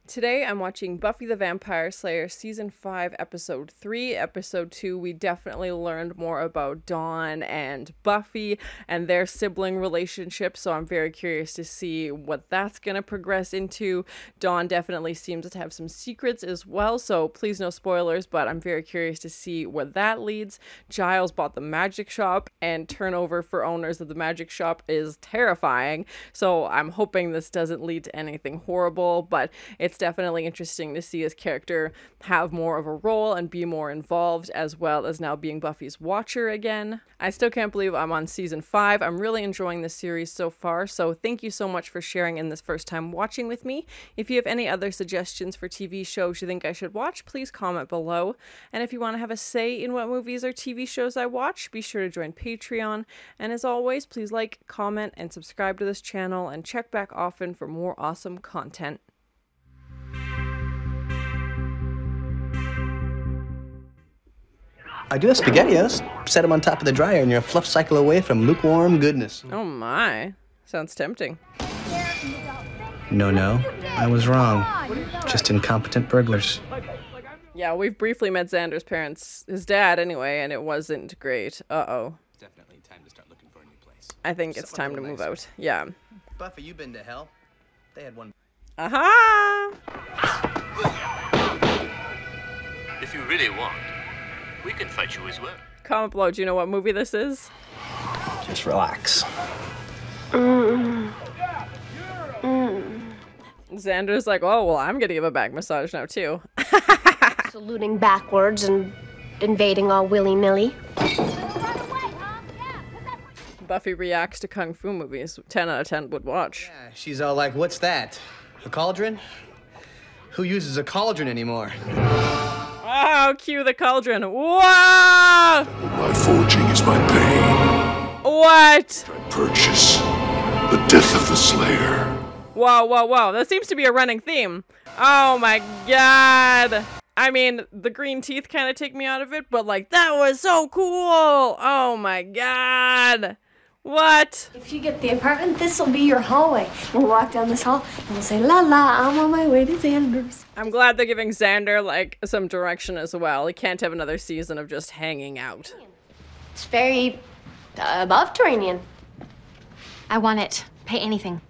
Today I'm watching Buffy the Vampire Slayer Season 5, Episode 3. Episode 2, we definitely learned more about Dawn and Buffy and their sibling relationship, so I'm very curious to see what that's going to progress into. Dawn definitely seems to have some secrets as well, so please no spoilers, but I'm very curious to see where that leads. Giles bought the magic shop, and turnover for owners of the magic shop is terrifying, so I'm hoping this doesn't lead to anything horrible, but it's definitely interesting to see his character have more of a role and be more involved, as well as now being Buffy's watcher again. I still can't believe I'm on season 5. I'm really enjoying the series so far, so thank you so much for sharing in this first time watching with me. If you have any other suggestions for TV shows you think I should watch, please comment below. And if you want to have a say in what movies or TV shows I watch, be sure to join Patreon. And as always, please like, comment, and subscribe to this channel, and check back often for more awesome content. I do have SpaghettiOs. Set them on top of the dryer and you're a fluff cycle away from lukewarm goodness. Oh my. Sounds tempting. No, I was wrong. Just incompetent burglars. Yeah, we've briefly met Xander's parents, his dad anyway, and it wasn't great. Uh-oh. Definitely time to start looking for a new place. I think it's time to move out. Yeah. Buffy, you been to hell? They had one. Aha! If you really want, we can fight you as well. Comment below, do you know what movie this is? Just relax. Xander's like, oh, well, I'm gonna give a back massage now, too. Saluting backwards and invading all willy-nilly. Buffy reacts to Kung Fu movies. 10 out of 10 would watch. Yeah, she's all like, what's that? A cauldron? Who uses a cauldron anymore? Oh, cue the cauldron. Whoa! My forging is my pain. What? I purchase the death of the Slayer. Whoa, whoa, whoa. That seems to be a running theme. Oh my god. I mean, the green teeth kind of take me out of it, but like, that was so cool. Oh my god. What? If you get the apartment, this will be your hallway. We'll walk down this hall and we'll say, la la, I'm on my way to Xander's. I'm glad they're giving Xander, like, some direction as well. He can't have another season of just hanging out. It's very above-terranean. I want it. Pay anything.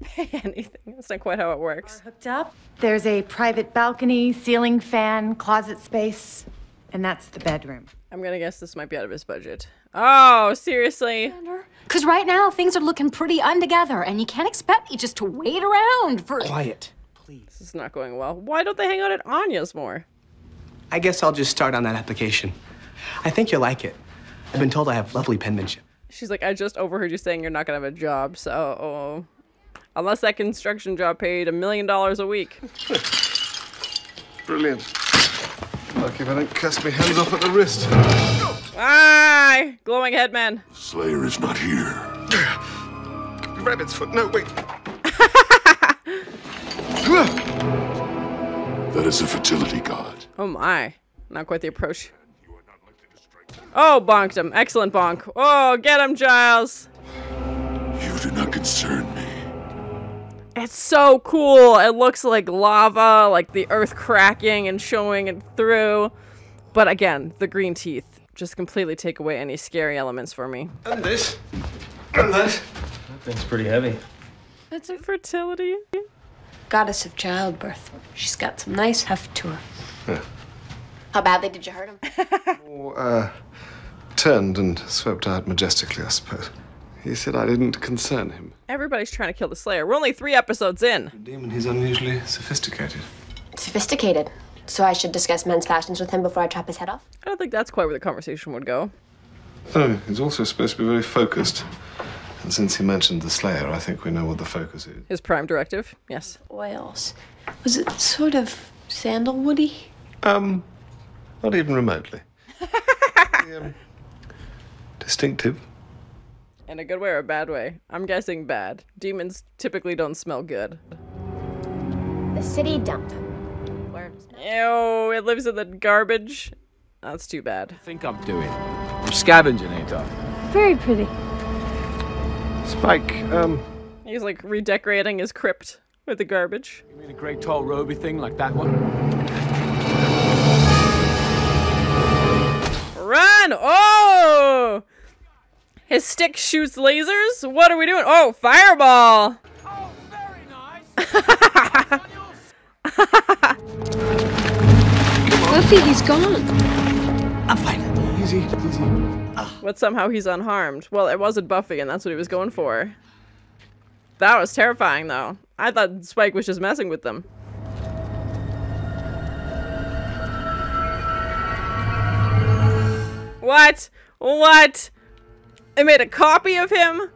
Pay anything. That's not quite how it works. Hooked up. There's a private balcony, ceiling fan, closet space, and that's the bedroom. I'm gonna guess this might be out of his budget. Oh, seriously? Because right now, things are looking pretty untogether, and you can't expect me just to wait around for— Quiet, please. This is not going well. Why don't they hang out at Anya's more? I guess I'll just start on that application. I think you'll like it. I've been told I have lovely penmanship. She's like, I just overheard you saying you're not gonna have a job, so... Unless that construction job paid $1 million a week. Brilliant. Lucky if I don't cast my hands off at the wrist. Ah! Glowing head man. The Slayer is not here. Rabbit's foot. No, wait. That is a fertility god. Oh my. Not quite the approach. Oh, bonked him. Excellent bonk. Oh, get him, Giles. You do not concern me. It's so cool. It looks like lava, like the earth cracking and showing it through. But again, the green teeth just completely take away any scary elements for me. And this. And that. That thing's pretty heavy. That's a fertility. Goddess of childbirth. She's got some nice heft to her. Yeah. How badly did you hurt him? Turned and swept out majestically, I suppose. He said I didn't concern him. Everybody's trying to kill the Slayer. We're only 3 episodes in. For a demon, he's unusually sophisticated. Sophisticated. So I should discuss men's fashions with him before I chop his head off? I don't think that's quite where the conversation would go. Oh, he's also supposed to be very focused. And since he mentioned the Slayer, I think we know what the focus is. His prime directive, yes. Oils. Was it sort of sandalwoody? Not even remotely. Distinctive. In a good way or a bad way? I'm guessing bad. Demons typically don't smell good. The city dump. Ew, it lives in the garbage. That's too bad. I think I'm doing. I'm scavenging, ain't I? Very pretty. Spike, He's like redecorating his crypt. with the garbage. You mean a great tall roby thing like that one? Run! Oh! His stick shoots lasers? What are we doing? Oh, fireball! Oh, very nice! Buffy, he's gone. I'm fine. Easy, easy. But somehow he's unharmed. Well, it wasn't Buffy, and that's what he was going for. That was terrifying, though. I thought Spike was just messing with them. What? What? They made a copy of him?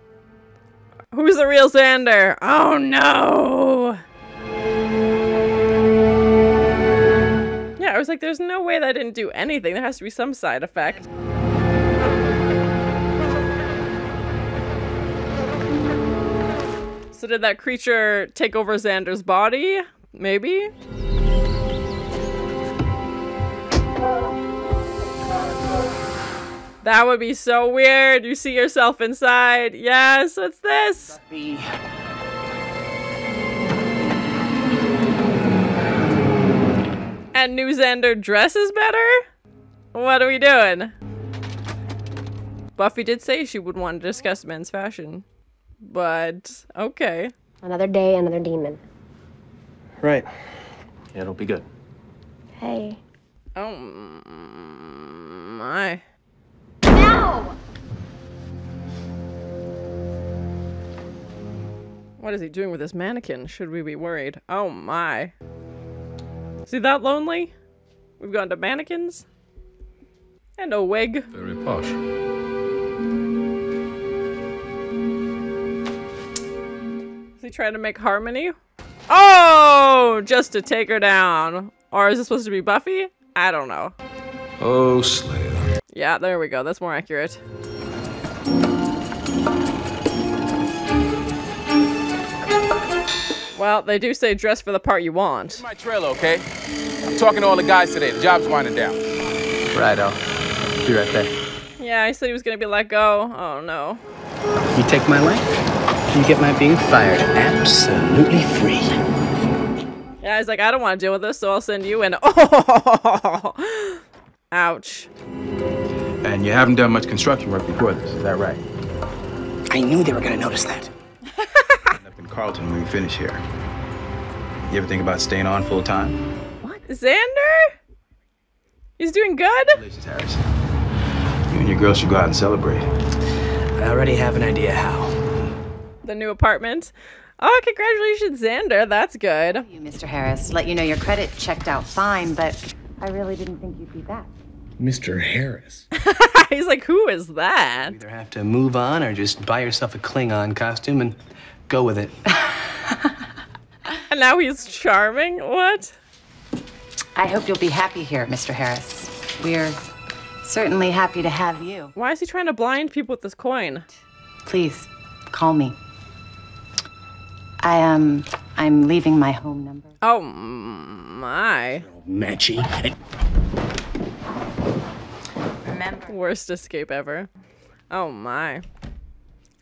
Who's the real Xander? Oh no! Yeah, I was like, there's no way that didn't do anything. There has to be some side effect. So did that creature take over Xander's body? Maybe? That would be so weird. You see yourself inside. Yes, what's this? And new Xander dresses better? What are we doing? Buffy did say she would want to discuss men's fashion. But, okay. Another day, another demon. Right. Yeah, it'll be good. Hey. Oh my. No! What is he doing with this mannequin? Should we be worried? Oh my. Is he that lonely? We've gone to mannequins? And a wig. Very posh. Is he trying to make harmony? Oh! Just to take her down. Or is this supposed to be Buffy? I don't know. Oh, Slayer. Yeah, there we go. That's more accurate. Well, they do say dress for the part you want. My trailer, okay? I'm talking to all the guys today. The job's winding down. Righto. Be right back. Yeah, I said he was gonna be let go. Oh no. You take my life, you get my being fired absolutely free. Yeah, he's like, I don't want to deal with this, so I'll send you in. Oh! Ouch. And you haven't done much construction work before this, is that right? I knew they were gonna notice that. Up in Carlton when we finish here. You ever think about staying on full time? What? Xander? He's doing good? Congratulations, Harris. You and your girls should go out and celebrate. I already have an idea how. The new apartment. Oh, congratulations, Xander. That's good. You, Mr. Harris. Let you know your credit checked out fine, but I really didn't think you'd be back. Mr. Harris. He's like, who is that? You either have to move on or just buy yourself a Klingon costume and go with it. And now he's charming? What? I hope you'll be happy here, Mr. Harris. We're certainly happy to have you. Why is he trying to blind people with this coin? Please, call me. I'm leaving my home number. Oh, my. Matchy. Remember. Worst escape ever. Oh, my.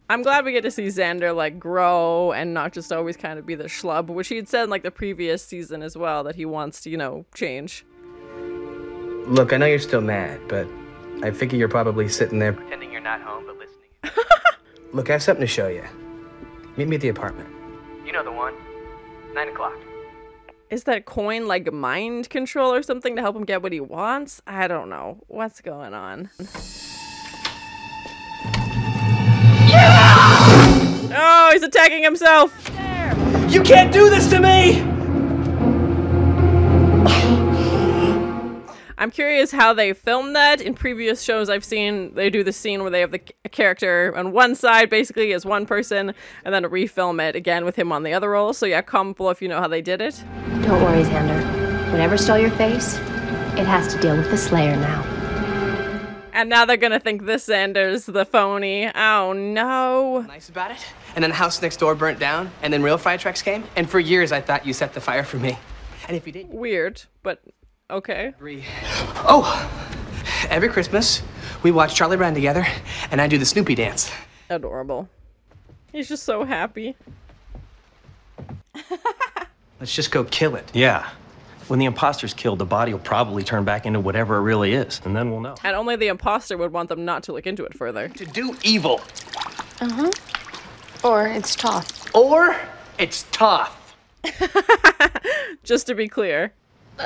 I'm glad we get to see Xander, like, grow and not just always kind of be the schlub, which he had said in, like, the previous season as well, that he wants to, you know, change. Look, I know you're still mad, but I figure you're probably sitting there pretending you're not home, but listening. Look, I have something to show you. Meet me at the apartment. You know the one. 9 o'clock. Is that coin, like, mind control or something to help him get what he wants? I don't know. What's going on? Oh, he's attacking himself! You can't do this to me! I'm curious how they filmed that. In previous shows I've seen, they do the scene where they have the character on one side, basically, as one person, and then refilm it again with him on the other role. So yeah, comment below if you know how they did it. Don't worry, Xander. Whatever stole your face, it has to deal with the Slayer now. And now they're gonna think this Xander's the phony. Oh no. Nice about it. And then the house next door burnt down, and then real fire trucks came, and for years I thought you set the fire for me. And if you did... Weird, but okay. Oh! Every Christmas, we watch Charlie Brown together, and I do the Snoopy dance. Adorable. He's just so happy. Let's just go kill it. Yeah. When the imposter's killed, the body will probably turn back into whatever it really is, and then we'll know. And only the imposter would want them not to look into it further. To do evil. Uh-huh. Or it's tough. Or it's tough. Just to be clear.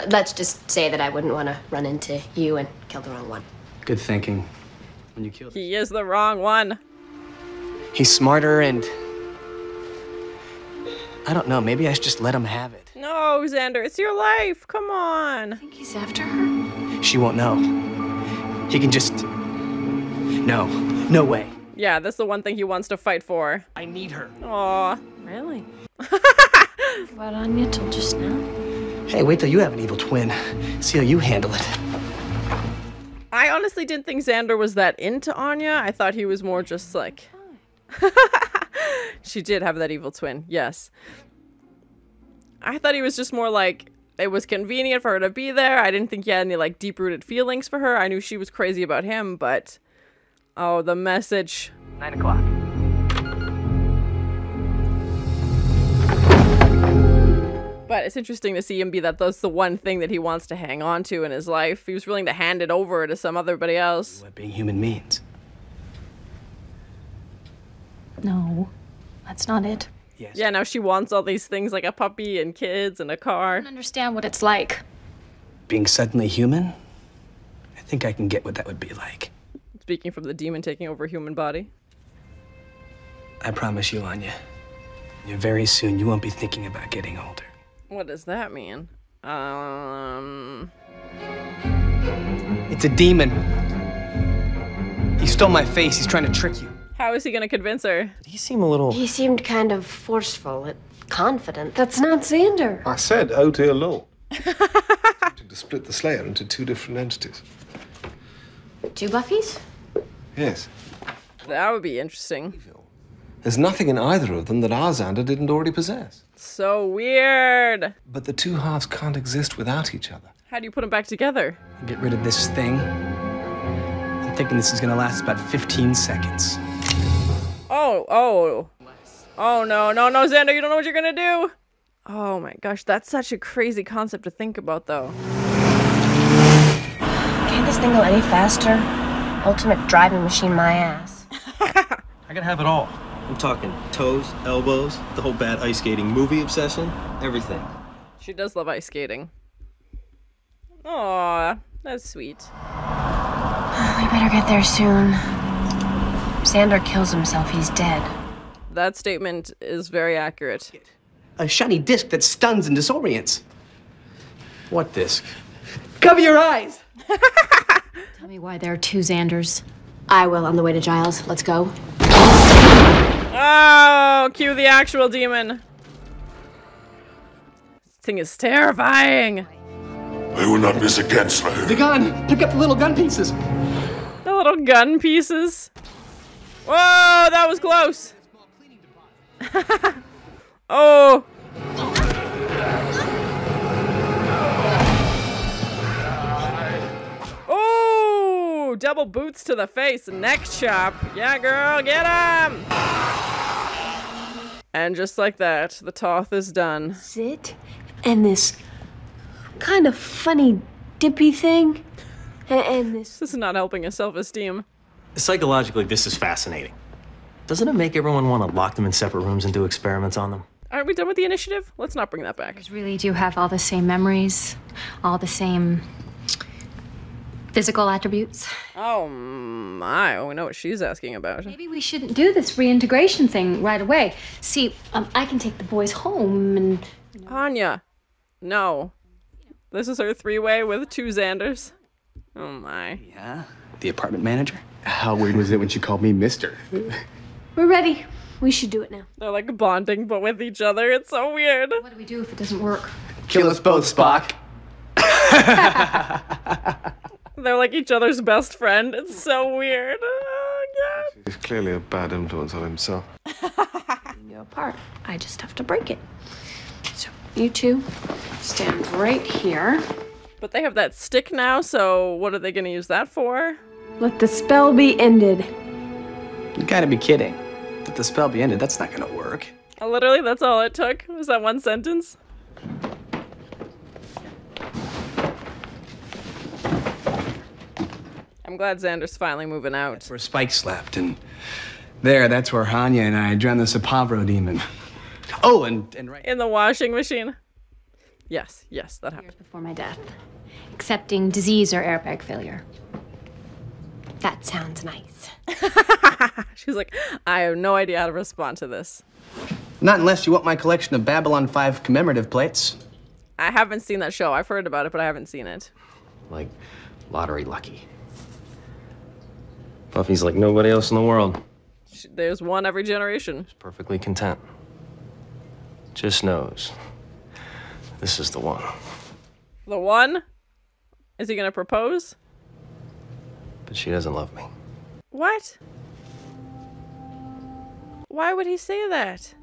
Let's just say that I wouldn't want to run into you and kill the wrong one. Good thinking. When you killed He is the wrong one. He's smarter and... I don't know, maybe I should just let him have it. No, Xander, it's your life. Come on. I think he's after her. She won't know. He can just... No. No way. Yeah, that's the one thing he wants to fight for. I need her. Aw. Really? About Anya till just now? Hey, wait till you have an evil twin. See how you handle it. I honestly didn't think Xander was that into Anya. I thought he was more just like... She did have that evil twin, yes. I thought he was just more like, it was convenient for her to be there. I didn't think he had any like deep-rooted feelings for her. I knew she was crazy about him, but... Oh, the message. 9 o'clock. But it's interesting to see him be that's the one thing that he wants to hang on to in his life. He was willing to hand it over to somebody else. What being human means. No, that's not it. Yes. Yeah, now she wants all these things like a puppy and kids and a I car. don't understand what it's like. Being suddenly human? I think I can get what that would be like. Speaking from the demon taking over a human body. I promise you, Anya. Very soon you won't be thinking about getting older. What does that mean? It's a demon. He stole my face. He's trying to trick you. How is he gonna convince her? Did he seem a little... He seemed kind of forceful, confident. That's not Xander. I said out here alone. To split the Slayer into two different entities. 2 Buffys? Yes. That would be interesting. There's nothing in either of them that our Xander didn't already possess. So weird. But the two halves can't exist without each other. How do you put them back together? Get rid of this thing. I'm thinking this is gonna last about 15 seconds. Oh no, Xander, you don't know what you're gonna do. Oh my gosh, that's such a crazy concept to think about, though. Can't this thing go any faster? Ultimate driving machine, my ass. I gotta have it all. I'm talking toes, elbows, the whole bad ice skating movie obsession, everything. She does love ice skating. Aw, that's sweet. We better get there soon. Xander kills himself, he's dead. That statement is very accurate. A shiny disc that stuns and disorients. What disc? Cover your eyes! Tell me why there are 2 Xanders. I will on the way to Giles. Let's go. Oh, cue the actual demon. This thing is terrifying. I will not miss again, Slayer. The gun! Pick up the little gun pieces! The little gun pieces. Whoa, that was close. Oh. Oh, double boots to the face, neck chop. Yeah, girl, get him. And just like that, the Toth is done. Sit and this kind of funny dippy thing. And this is not helping his self-esteem. Psychologically, this is fascinating. Doesn't it make everyone want to lock them in separate rooms and do experiments on them? Aren't we done with the initiative? Let's not bring that back. These really do have all the same memories, all the same physical attributes. Oh my, we know what she's asking about. Maybe we shouldn't do this reintegration thing right away. See, I can take the boys home and... Anya, no. This is her 3-way with 2 Xanders. Oh my. Yeah? The apartment manager? How weird was it when she called me Mister? We're ready. We should do it now. They're like bonding, but with each other. It's so weird. What do we do if it doesn't work? Kill us both, Spock. They're like each other's best friend. It's so weird. Oh, God. He's clearly a bad influence on himself. Your part. I just have to break it. So you two stand right here. But they have that stick now, so what are they going to use that for? Let the spell be ended. You gotta be kidding. Let the spell be ended. That's not gonna work. Literally, that's all it took? Was that one sentence? I'm glad Xander's finally moving out. That's where Spike slept, and that's where Anya and I drowned the Sapavro demon. Oh, and right... In the washing machine. Yes, that happened. Years before my death. Accepting disease or airbag failure. That sounds nice. She's like, I have no idea how to respond to this. Not unless you want my collection of Babylon 5 commemorative plates. I haven't seen that show. I've heard about it, but I haven't seen it. Like lottery lucky. Buffy's like nobody else in the world. There's one every generation. She's perfectly content. Just knows this is the one. The one? Is he gonna propose? But she doesn't love me. What? Why would he say that?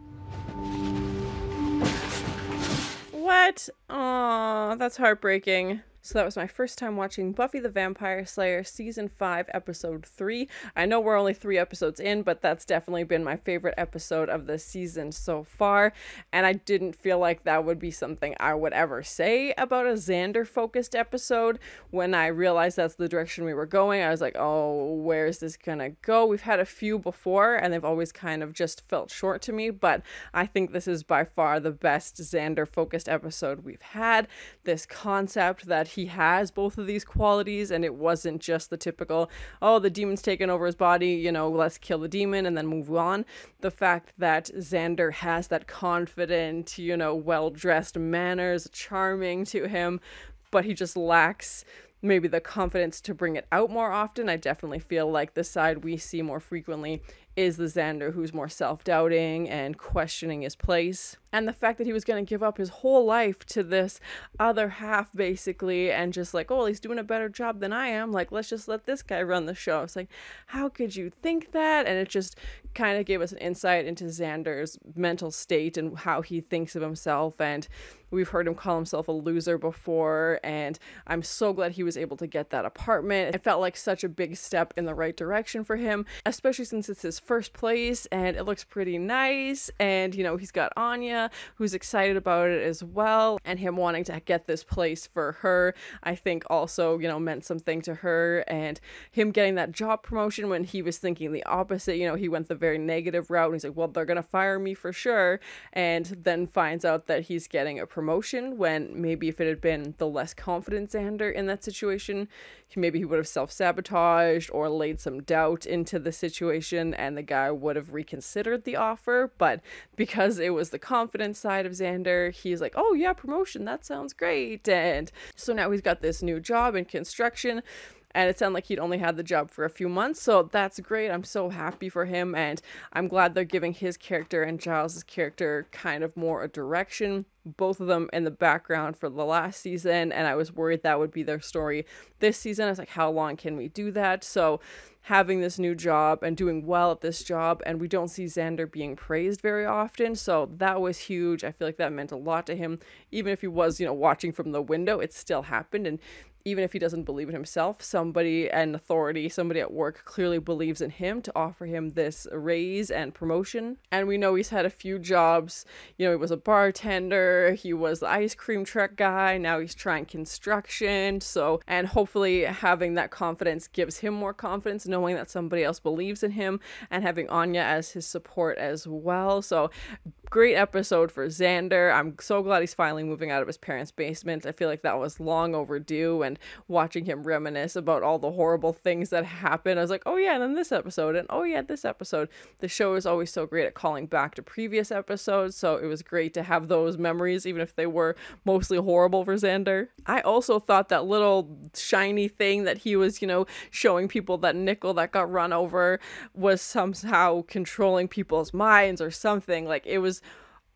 What? Aw, that's heartbreaking. So that was my first time watching Buffy the Vampire Slayer Season 5, Episode 3. I know we're only 3 episodes in, but that's definitely been my favorite episode of the season so far. And I didn't feel like that would be something I would ever say about a Xander-focused episode. When I realized that's the direction we were going, I was like, oh, where is this gonna go? We've had a few before, and they've always kind of just felt short to me, but I think this is by far the best Xander-focused episode we've had. This concept that he has both of these qualities, and it wasn't just the typical, oh, the demon's taken over his body, you know, let's kill the demon and then move on. The fact that Xander has that confident, you know, well-dressed manners, charming to him, but he just lacks maybe the confidence to bring it out more often. I definitely feel like the side we see more frequently is the Xander who's more self-doubting and questioning his place. And the fact that he was going to give up his whole life to this other half, basically, and just like, oh, he's doing a better job than I am. Like, let's just let this guy run the show. It's like, how could you think that? And it just kind of gave us an insight into Xander's mental state and how he thinks of himself. And we've heard him call himself a loser before, and I'm so glad he was able to get that apartment. It felt like such a big step in the right direction for him, especially since it's his first place, and it looks pretty nice. And, you know, he's got Anya, who's excited about it as well, and him wanting to get this place for her, I think also, you know, meant something to her. And him getting that job promotion when he was thinking the opposite, you know, he went the very negative route, and he's like, well, they're gonna fire me for sure, and then finds out that he's getting a promotion, when maybe if it had been the less confident Xander in that situation, maybe he would have self-sabotaged or laid some doubt into the situation, and the guy would have reconsidered the offer. But because it was the confident side of Xander, he's like, oh yeah, promotion, that sounds great. And so now he's got this new job in construction, and it sounded like he'd only had the job for a few months, so that's great. I'm so happy for him, and I'm glad they're giving his character and Giles' character kind of more a direction. Both of them in the background for the last season, and I was worried that would be their story this season. I was like, how long can we do that? So having this new job and doing well at this job, and we don't see Xander being praised very often, so that was huge. I feel like that meant a lot to him. Even if he was, you know, watching from the window, it still happened. And even if he doesn't believe in himself, somebody in authority, somebody at work clearly believes in him to offer him this raise and promotion. And we know he's had a few jobs. You know, he was a bartender, he was the ice cream truck guy, now he's trying construction. So, and hopefully having that confidence gives him more confidence, knowing that somebody else believes in him, and having Anya as his support as well. So great episode for Xander. I'm so glad he's finally moving out of his parents' basement. I feel like that was long overdue, and watching him reminisce about all the horrible things that happened, I was like, oh yeah, and then this episode, and oh yeah, this episode. The show is always so great at calling back to previous episodes, so it was great to have those memories, even if they were mostly horrible for Xander. I also thought that little shiny thing that he was, you know, showing people, that nickel that got run over, was somehow controlling people's minds or something. Like, it was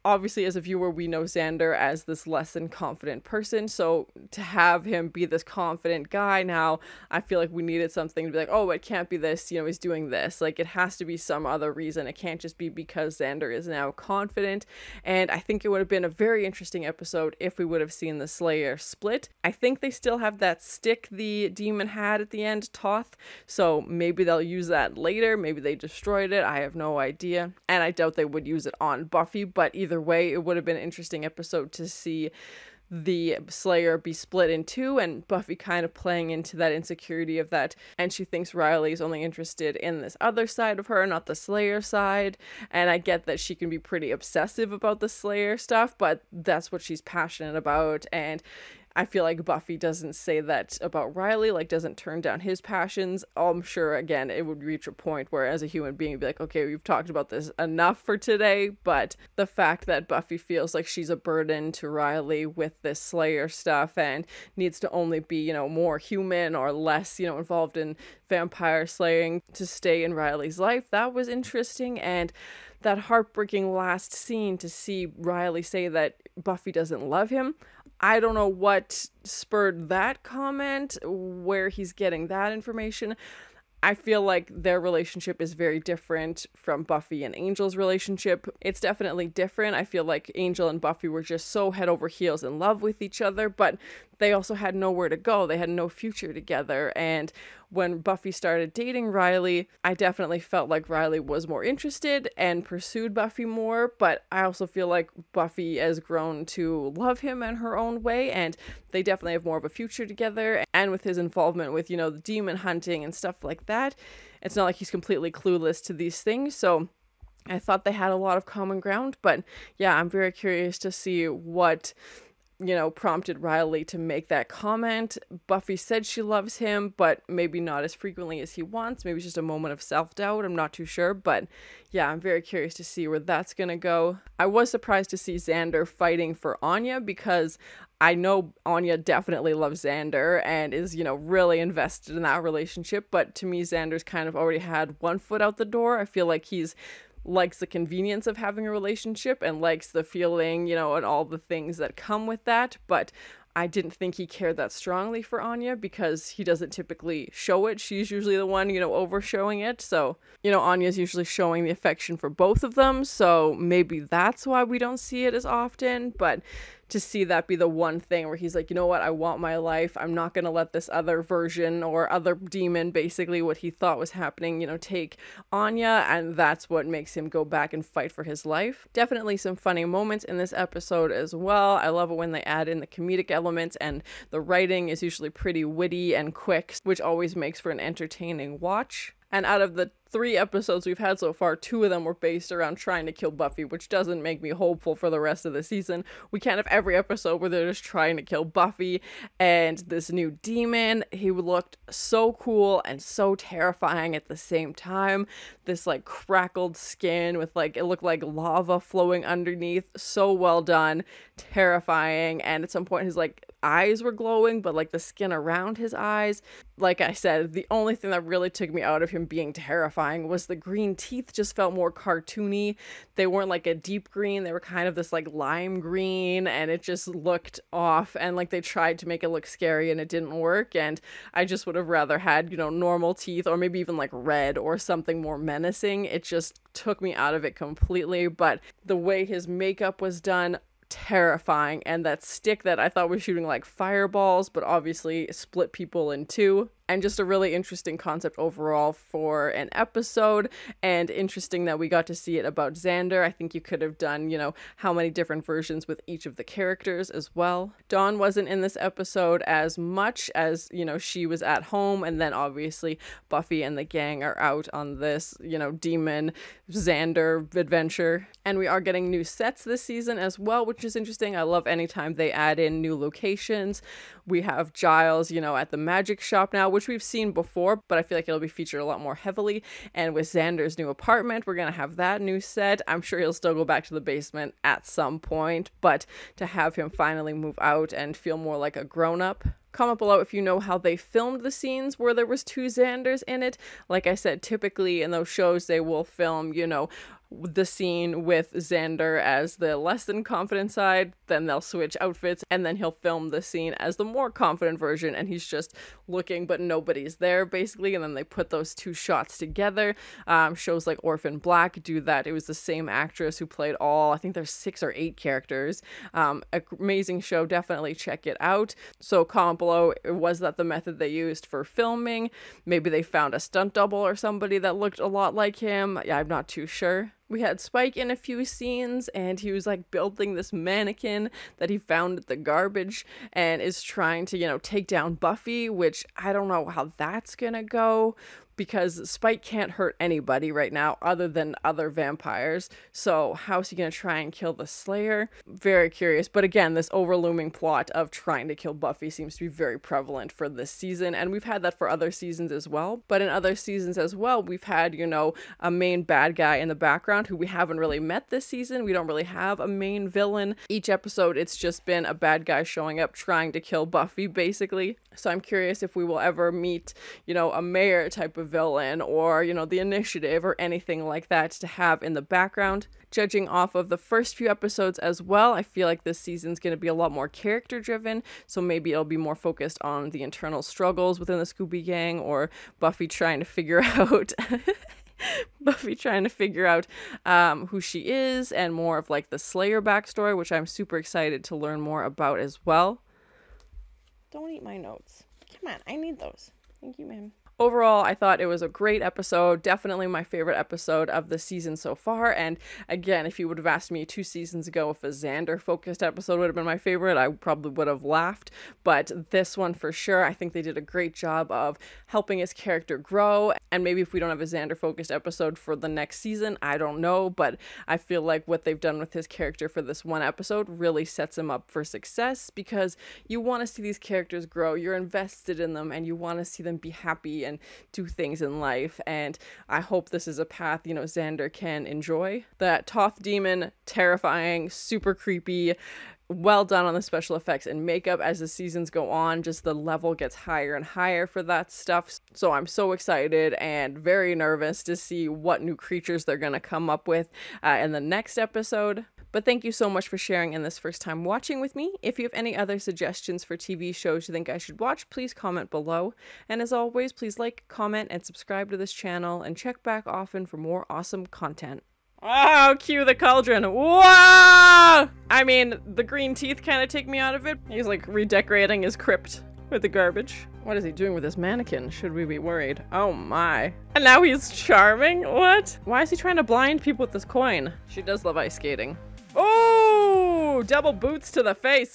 obviously as a viewer we know Xander as this less than confident person, so to have him be this confident guy now, I feel like we needed something to be like, oh, it can't be this, you know, he's doing this, like it has to be some other reason. It can't just be because Xander is now confident. And I think it would have been a very interesting episode if we would have seen the Slayer split. I think they still have that stick the demon had at the end, Toth, so maybe they'll use that later. Maybe they destroyed it, I have no idea, and I doubt they would use it on Buffy, but either way it would have been an interesting episode to see the Slayer be split in two and Buffy kind of playing into that insecurity of that, and she thinks Riley's only interested in this other side of her, not the Slayer side. And I get that she can be pretty obsessive about the Slayer stuff, but that's what she's passionate about, and I feel like Buffy doesn't say that about Riley, like doesn't turn down his passions. I'm sure, again, it would reach a point where as a human being, be like, okay, we've talked about this enough for today. But the fact that Buffy feels like she's a burden to Riley with this Slayer stuff and needs to only be, you know, more human or less, you know, involved in vampire slaying to stay in Riley's life, that was interesting. And that heartbreaking last scene to see Riley say that Buffy doesn't love him, I don't know what spurred that comment, where he's getting that information. I feel like their relationship is very different from Buffy and Angel's relationship. It's definitely different. I feel like Angel and Buffy were just so head over heels in love with each other, but they also had nowhere to go. They had no future together. And when Buffy started dating Riley, I definitely felt like Riley was more interested and pursued Buffy more, but I also feel like Buffy has grown to love him in her own way, and they definitely have more of a future together. And with his involvement with, you know, the demon hunting and stuff like that, it's not like he's completely clueless to these things. So I thought they had a lot of common ground. But yeah, I'm very curious to see what, you know, prompted Riley to make that comment. Buffy said she loves him, but maybe not as frequently as he wants. Maybe it's just a moment of self-doubt. I'm not too sure. But yeah, I'm very curious to see where that's gonna go. I was surprised to see Xander fighting for Anya, because I know Anya definitely loves Xander and is, you know, really invested in that relationship. But to me, Xander's kind of already had one foot out the door. I feel like he's likes the convenience of having a relationship and likes the feeling, you know, and all the things that come with that. But I didn't think he cared that strongly for Anya, because he doesn't typically show it. She's usually the one, you know, over-showing it. So, you know, Anya's usually showing the affection for both of them. So maybe that's why we don't see it as often. But to see that be the one thing where he's like, you know what, I want my life. I'm not going to let this other version or other demon, basically what he thought was happening, you know, take Anya. And that's what makes him go back and fight for his life. Definitely some funny moments in this episode as well. I love it when they add in the comedic elements, and the writing is usually pretty witty and quick, which always makes for an entertaining watch. And out of the 3 episodes we've had so far, 2 of them were based around trying to kill Buffy, which doesn't make me hopeful for the rest of the season. We can't have every episode where they're just trying to kill Buffy. And this new demon, he looked so cool and so terrifying at the same time. This like crackled skin with like, it looked like lava flowing underneath. So well done, terrifying. And at some point his like eyes were glowing, but like the skin around his eyes, like I said, the only thing that really took me out of him being terrifying was the green teeth. Just felt more cartoony. They weren't like a deep green, they were kind of this like lime green, and it just looked off, and like they tried to make it look scary and it didn't work. And I just would have rather had, you know, normal teeth, or maybe even like red or something more menacing. It just took me out of it completely. But the way his makeup was done, terrifying. And that stick that I thought was shooting like fireballs, but obviously split people in 2. And just a really interesting concept overall for an episode, and interesting that we got to see it about Xander. I think you could have done, you know, how many different versions with each of the characters as well. Dawn wasn't in this episode as much, as, you know, she was at home, and then obviously Buffy and the gang are out on this, you know, demon Xander adventure. And we are getting new sets this season as well, which is interesting. I love anytime they add in new locations. We have Giles, you know, at the magic shop now, which we've seen before, but I feel like it'll be featured a lot more heavily. And with Xander's new apartment, we're gonna have that new set. I'm sure he'll still go back to the basement at some point, but to have him finally move out and feel more like a grown-up. Comment below if you know how they filmed the scenes where there was 2 Xanders in it. Like I said, typically in those shows they will film, you know, the scene with Xander as the less than confident side, then they'll switch outfits, and then he'll film the scene as the more confident version, and he's just looking but nobody's there basically, and then they put those two shots together. Shows like Orphan Black do that. It was the same actress who played all, I think there's 6 or 8 characters. Amazing show, definitely check it out. So comment below, was that the method they used for filming? Maybe they found a stunt double or somebody that looked a lot like him. Yeah, I'm not too sure. We had Spike in a few scenes, and he was like building this mannequin that he found at the garbage and is trying to, you know, take down Buffy, which I don't know how that's gonna go, because Spike can't hurt anybody right now other than other vampires. So how's he gonna try and kill the Slayer? Very curious. But again, this overlooming plot of trying to kill Buffy seems to be very prevalent for this season, and we've had that for other seasons as well. But in other seasons as well, we've had, you know, a main bad guy in the background who we haven't really met this season. We don't really have a main villain. Each episode, it's just been a bad guy showing up trying to kill Buffy, basically. So I'm curious if we will ever meet, you know, a mayor type of villain, or, you know, the Initiative or anything like that to have in the background. Judging off of the first few episodes as well, I feel like this season's going to be a lot more character driven, so maybe it'll be more focused on the internal struggles within the Scooby Gang, or Buffy trying to figure out who she is, and more of like the Slayer backstory, which I'm super excited to learn more about as well. Don't eat my notes. Come on, I need those. Thank you, ma'am. Overall, I thought it was a great episode, definitely my favorite episode of the season so far, and again, if you would have asked me 2 seasons ago if a Xander-focused episode would have been my favorite, I probably would have laughed, but this one for sure, I think they did a great job of helping his character grow, and maybe if we don't have a Xander-focused episode for the next season, I don't know, but I feel like what they've done with his character for this one episode really sets him up for success, because you want to see these characters grow, you're invested in them, and you want to see them be happy and do things in life, and I hope this is a path, you know, Xander can enjoy. That Toth demon, terrifying, super creepy, well done on the special effects and makeup. As the seasons go on, just the level gets higher and higher for that stuff, so I'm so excited and very nervous to see what new creatures they're gonna come up with in the next episode. But thank you so much for sharing in this first time watching with me. If you have any other suggestions for TV shows you think I should watch, please comment below. And as always, please like, comment, and subscribe to this channel, and check back often for more awesome content. Oh, cue the cauldron. Whoa! I mean, the green teeth kind of take me out of it. He's like redecorating his crypt with the garbage. What is he doing with this mannequin? Should we be worried? Oh my. And now he's charming? What? Why is he trying to blind people with this coin? She does love ice skating. Oh, double boots to the face.